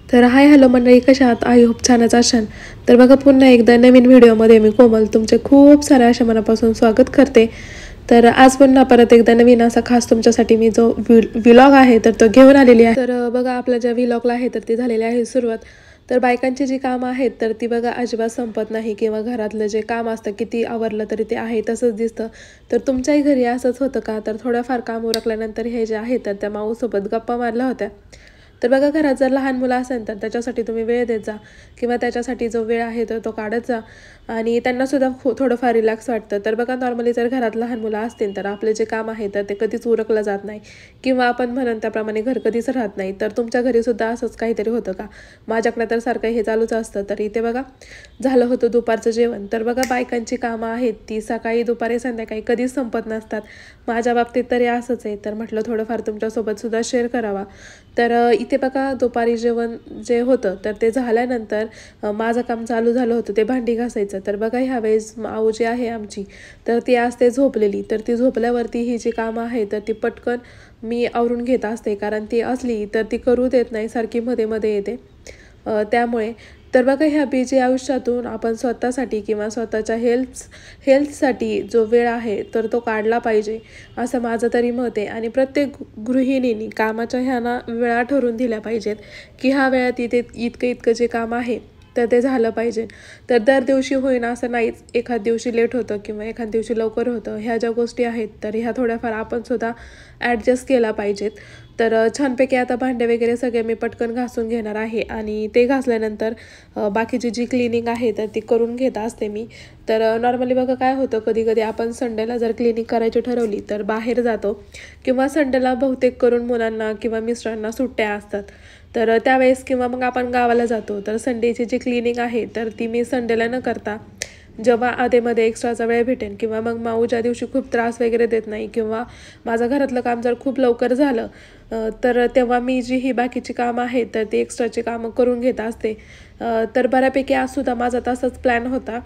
तर hi hello मंडळी, कशा आहात? आय होप छानच असाल. तर बघा, पुन्हा एकदा नवीन व्हिडिओमध्ये मी कोमल तुमचे खूप साऱ्या अशा मनापासून स्वागत करते. तर आज पुन्हा परत एकदा नवीन असा खास तुमच्यासाठी मी जो व्लॉग आहे तर तो घेऊन आलेली आहे. तर बघा, आपल्या ज्या व्लॉगला आहे तर ती झालेली आहे सुरुवात. तर बायकांची जी कामं आहेत तर ती बघा अजिबात संपत नाही, किंवा घरातलं जे काम असतं किती आवरलं तरी ते आहे तसंच दिसतं. तर तुमच्याही घरी असंच होतं का? तर थोडंफार काम उरकल्यानंतर हे जे आहे तर त्या माऊसोबत गप्पा मारल्या होत्या. तर बघा, घरात जर लहान मुलं असेल तर त्याच्यासाठी तुम्ही वेळ देत जा, किंवा त्याच्यासाठी जो वेळ आहे तर तो काढत जा, आणि त्यांनासुद्धा थोडंफार रिलॅक्स वाटतं. तर बघा, नॉर्मली जर घरात लहान मुलं असतील तर आपले जे काम आहे तर ते कधीच उरकलं जात नाही, किंवा आपण म्हणून त्याप्रमाणे घर कधीच राहत नाही. तर तुमच्या घरीसुद्धा असंच काहीतरी होतं का? माझ्याकडे तर सारखं हे चालूच असतं. तर इथे बघा, झालं होतं दुपारचं जेवण. तर बघा, बायकांची कामं आहेत ती सकाळी दुपारी संध्याकाळी कधीच संपत नसतात. माझ्या बाबतीत तरी असंच आहे. तर म्हटलं थोडंफार तुमच्यासोबतसुद्धा शेअर करावा. तर इथे बघा, दुपारी जेवण जे होतं तर ते झाल्यानंतर माझं काम चालू झालं होतं ते भांडी घासायचं. तर बघा, ह्यावेळेस माऊ जी आहे आमची तर ती असते झोपलेली. तर ती झोपल्यावरती ही जी कामं आहे तर ती पटकन मी आवरून घेत असते, कारण ती असली तर ती करू देत नाही, सारखी मध्ये मध्ये येते. त्यामुळे तर बघा, ह्या बिझी आयुष्यातून आपण स्वतःसाठी किंवा स्वतःच्या हेल्थसाठी जो वेळ आहे तर तो काढला पाहिजे, असं माझं तरी मत आहे. आणि प्रत्येक गृहिणींनी कामाच्या ह्याना वेळा ठरवून दिल्या पाहिजेत, की ह्या वेळात इथे इतकं जे काम आहे तर ते झालं पाहिजे. तर दर दिवशी होईना असं नाहीच, एखाद दिवशी लेट होतं किंवा एखाद दिवशी लवकर होतं. ह्या ज्या गोष्टी आहेत तर ह्या थोड्याफार आपण सुद्धा ॲडजस्ट केला पाहिजेत. तर छानपैकी आता भांडे वगैरे सगळे मी पटकन घासून घेणार आहे, आणि ते घासल्यानंतर बाकीची जी क्लिनिंग आहे तर ती करून घेत असते मी. तर नॉर्मली बघा, काय होतं, कधी कधी आपण संडेला जर क्लिनिंग करायची ठरवली तर बाहेर जातो, किंवा संडेला बहुतेक करून मुलांना किंवा मिस्टरांना सुट्ट्या असतात. तर त्यावेळेस किंवा मग आपण गावाला जातो. तर संडेची जी क्लिनिंग आहे तर ती मी संडेला न करता, जेव्हा आधेमध्ये एक्स्ट्राचा वेळ भेटेन, किंवा मग माऊ ज्या दिवशी खूप त्रास वगैरे देत नाही, किंवा माझं घरातलं काम जर खूप लवकर झालं तर तेव्हा मी जी ही बाकीची कामं आहेत तर ती एक्स्ट्राची कामं करून घेत असते. तर बऱ्यापैकी आजसुद्धा माझा तसाच प्लॅन होता,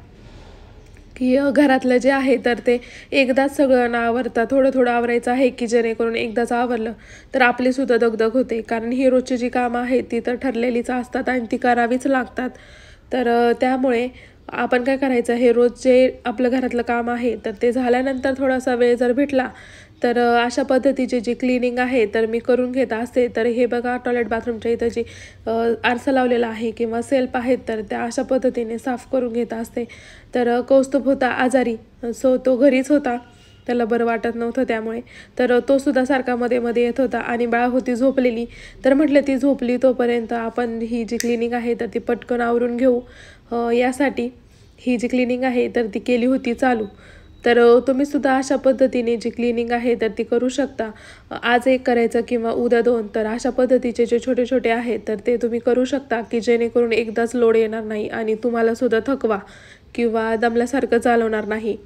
की घरातलं जे आहे तर ते एकदाच सगळं न आवरता थोडं थोडं आवरायचं आहे, की जेणेकरून एकदाच आवरलं तर आपलीसुद्धा दगदग होते. कारण ही रोजची जी कामं आहेत ती तर ठरलेलीच असतात आणि ती करावीच लागतात. तर त्यामुळे आपण काय करायचं, हे रोज जे आपलं घरातलं काम आहे तर ते झाल्यानंतर थोडासा वेळ जर भेटला तर अशा पद्धतीची जी क्लिनिंग आहे तर मी करून घेत असते. तर हे बघा, टॉयलेट बाथरूमच्या इथं जी आरसा लावलेला आहे किंवा सेल्फ आहेत तर त्या अशा पद्धतीने साफ करून घेत असते. तर कौस्तुभ होता आजारी, सो तो घरीच होता, त्याला बरं वाटत नव्हतं त्यामुळे. तर तो सुद्धा सारखा मध्ये मध्ये येत होता, आणि बाळा होती झोपलेली. तर म्हटलं ती झोपली तोपर्यंत आपण ही जी क्लिनिंग आहे तर ती पटकन आवरून घेऊ. यासाठी ही जी क्लिनिंग आहे तर ती केली होती चालू. तर तुम्ही सुद्धा अशा पद्धतीने जी क्लिनिंग आहे तर ती करू शकता. आज एक करायचं किंवा उद्या दोन. तर अशा पद्धतीचे जे छोटे छोटे आहेत तर ते तुम्ही करू शकता, की जेणेकरून एकदाच लोड येणार नाही आणि तुम्हाला सुद्धा थकवा किंवा दमल्यासारखं चालवणार नाही.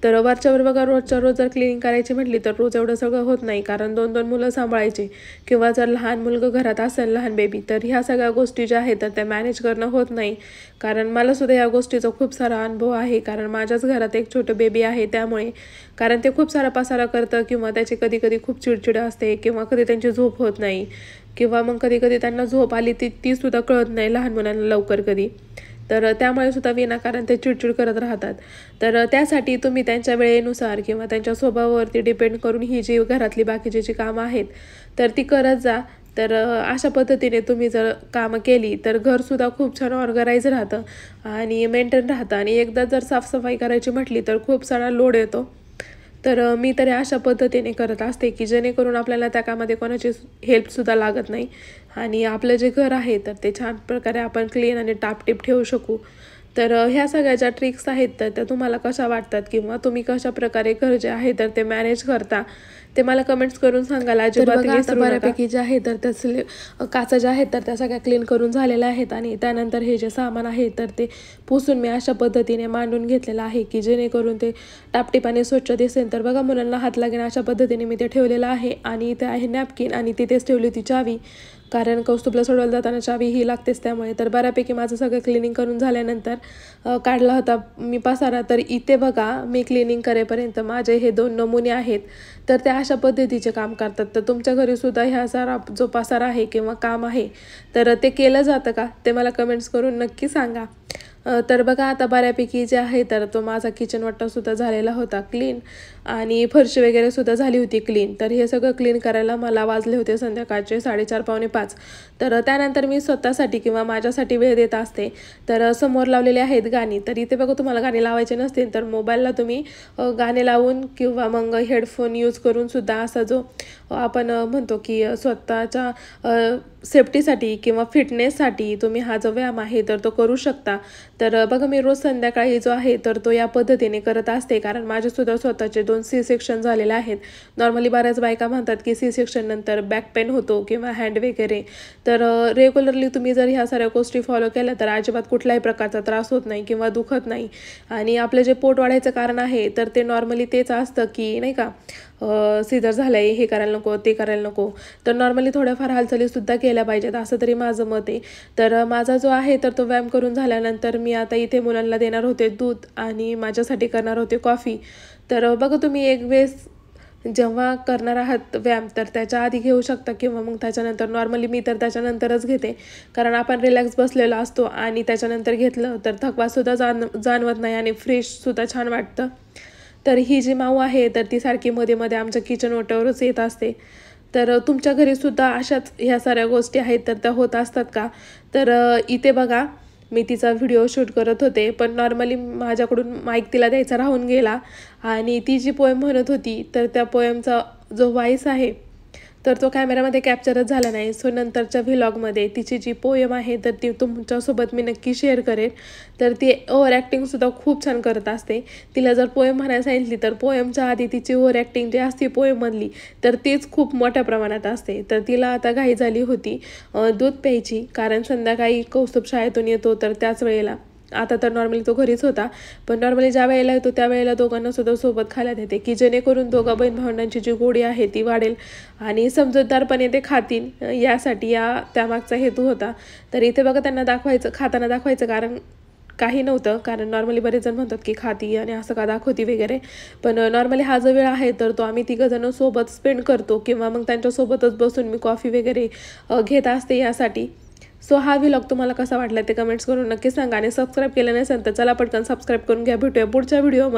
तर वरच्यावर बघा, रोजच्या रोज जर क्लिनिंग करायची म्हटली तर रोज एवढं सगळं होत नाही, कारण 2-2 मुलं सांभाळायची, किंवा जर लहान मुलगा घरात असेल, लहान बेबी, तर ह्या सगळ्या गोष्टी ज्या आहेत तर त्या मॅनेज करणं होत नाही. कारण मला सुद्धा या गोष्टीचा खूप सारा अनुभव आहे, कारण माझ्याच घरात एक छोटं बेबी आहे. त्यामुळे कारण ते खूप सारा पसारा करतं, किंवा त्याची कधी कधी खूप चिडचिड असते, किंवा कधी त्यांची झोप होत नाही, किंवा मग कधी कधी त्यांना झोप आली ती सुद्धा कळत नाही लहान मुलांना लवकर कधी. तर त्यामुळे सुद्धा विनाकारण ते चिडचिड करत राहतात. तर त्यासाठी तुम्ही त्यांच्या वेळेनुसार किंवा त्यांच्या स्वभावावरती डिपेंड करून ही जी घरातली बाकीची जी कामं आहेत तर ती करत जा. तर अशा पद्धतीने तुम्ही जर कामं केली तर घरसुद्धा खूप छान ऑर्गनाईज राहतं आणि मेंटेन राहतं. आणि एकदा जर साफसफाई करायची म्हटली तर खूप सारा लोड येतो. तर मी तरी अशा पद्धतीने करत असते, की जेणेकरून आपल्याला त्या कामामध्ये कोणाची हेल्पसुद्धा लागत नाही, आणि आपलं जे घर आहे तर ते छान प्रकारे आपण क्लीन आणि टापटीप ठेवू शकू. तर ह्या सगळ्या ज्या ट्रिक्स आहेत तर त्या तुम्हाला कशा वाटतात, किंवा तुम्ही कशा प्रकारे घर जे आहे तर ते मॅनेज करता, ते मला कमेंट्स करून सांगायला अजिबात विसरू नका. बऱ्यापैकी जे आहे तर त्याचे काचा ज्या आहेत तर त्या सगळ्या क्लीन करून झालेल्या आहेत, आणि त्यानंतर हे जे सामान आहे तर ते पुसून मी अशा पद्धतीने मांडून घेतलेलं आहे, की जेणेकरून ते टापटीपाने स्वच्छ दिसेल. तर बघा, मुलांना हात लागेल अशा पद्धतीने मी ते ठेवलेलं आहे. आणि इथे आहे नॅपकिन, आणि तिथेच ठेवली होती चावी. कारण कौस्तुभला सोडवायला जाताना चावी ही लागतेच त्यामुळे. तर बऱ्यापैकी माझं सगळं क्लिनिंग करून झाल्यानंतर काढला होता मी पसारा. तर इथे बघा मी क्लिनिंग करेपर्यंत माझे हे 2 नमुने आहेत तर ते अशा पद्धतीचे काम करतात. तर तुमच्या घरीसुद्धा ह्या सारा जो पसारा आहे किंवा काम आहे तर ते केलं जातं का ते मला कमेंट्स करून नक्की सांगा. तर बघा आता बऱ्यापैकी जे आहे तर तो माझा किचन वाटासुद्धा झालेला होता क्लीन आणि फरशी वगैरेसुद्धा झाली होती क्लीन. तर हे सगळं क्लीन करायला मला वाजले होते संध्याकाळचे 4:30 पावणे 5. तर त्यानंतर मी स्वतःसाठी किंवा माझ्यासाठी वेळ देत असते. तर समोर लावलेले आहेत गाणी. तर इथे बघा तुम्हाला गाणी लावायचे नसतील तर मोबाईलला तुम्ही गाणे लावून किंवा मग हेडफोन यूज करूनसुद्धा असा जो आपण म्हणतो की स्वतःच्या सेफ्टीसाठी किंवा फिटनेससाठी तुम्ही हा जो व्यायाम आहे तर तो करू शकता. तर बघा मी रोज संध्याकाळी जो आहे तर तो या पद्धतीने करत असते कारण माझेसुद्धा स्वतःचे 2 C-सेक्शन झालेले आहेत. नॉर्मली बऱ्याच बायका म्हणतात की C-सेक्शन नंतर बॅक पेन होतो किंवा हँड वगैरे. तर रेग्युलरली तुम्ही जर ह्या साऱ्या गोष्टी फॉलो केल्या तर अजिबात कुठल्याही प्रकारचा त्रास होत नाही किंवा दुखत नाही. आणि आपलं जे पोट वाढायचं कारण आहे तर ते नॉर्मली तेच असतं की नाही का सीझर झालं आहे हे करायला नको ते करायला नको. तर नॉर्मली थोड्याफार हालचालीसुद्धा केल्या पाहिजेत असं तरी माझं मत आहे. तर माझा जो आहे तर तो व्यायाम करून झाल्यानंतर मी आता इथे मुलांना देणार होते दूध आणि माझ्यासाठी करणार होते कॉफी. तर बघा तुम्ही एक वेळेस जेव्हा करणार आहात व्यायाम तर त्याच्या आधी घेऊ शकता किंवा मग त्याच्यानंतर. नॉर्मली मी तर त्याच्यानंतरच घेते कारण आपण रिलॅक्स बसलेलो असतो आणि त्याच्यानंतर घेतलं तर थकवासुद्धा जाणवत नाही आणि फ्रेशसुद्धा छान वाटतं. तर ही जी माऊ आहे तर ती सारखी मध्ये मध्ये आमच्या किचन ओट्यावरच येत असते. तर तुमच्या घरीसुद्धा अशाच ह्या साऱ्या गोष्टी आहेत तर त्या होत असतात का. तर इथे बघा मी तिचा व्हिडिओ शूट करत होते पण नॉर्मली माझ्याकडून माईक तिला द्यायचा राहून गेला आणि ती जी पोएम म्हणत होती तर त्या पोएमचा जो व्हॉईस आहे तर तो कॅमेरामध्ये कॅप्चरच झाला नाही. सो नंतरच्या व्लॉगमध्ये तिची जी पोएम आहे तर ती तुमच्यासोबत मी नक्की शेअर करेन. तर ती ओव्हर ॲक्टिंगसुद्धा खूप छान करत असते. तिला जर पोएम म्हणायला सांगितली तर पोएमच्या आधी तिची ओव्हर ॲक्टिंग जी असते पोएममधली तर तीच खूप मोठ्या प्रमाणात असते. तर तिला आता घाई झाली होती दूध प्यायची कारण संध्याकाळी कौस्तुभ शाळेतून येतो तर त्याच वेळेला. आता तर नॉर्मली तो घरीच होता पण नॉर्मली ज्या वेळेला येतो त्यावेळेला दोघांनासुद्धा सोबत खायला देते की जेणेकरून दोघा बहीण भावंडांची जी गोडी आहे ती वाढेल आणि समजूतदारपणे ते खातील यासाठी त्यामागचा हेतू होता. तर इथे बघा त्यांना खाताना दाखवायचं कारण काही नव्हतं कारण नॉर्मली बरेच जण म्हणतात की खाती आणि असं का दाखवती वगैरे. पण नॉर्मली हा जो वेळ आहे तर तो आम्ही तिघंजणं सोबत स्पेंड करतो किंवा मग त्यांच्यासोबतच बसून मी कॉफी वगैरे घेत असते यासाठी. सो हा व्लॉग तुम्हाला कसा वाटला ते कमेंट्स करून नक्की सांगा आणि सबस्क्राईब केलं नसेल तर चला पटकन सबस्क्राईब करून घ्या. भेटूया पुढच्या व्हिडिओमध्ये.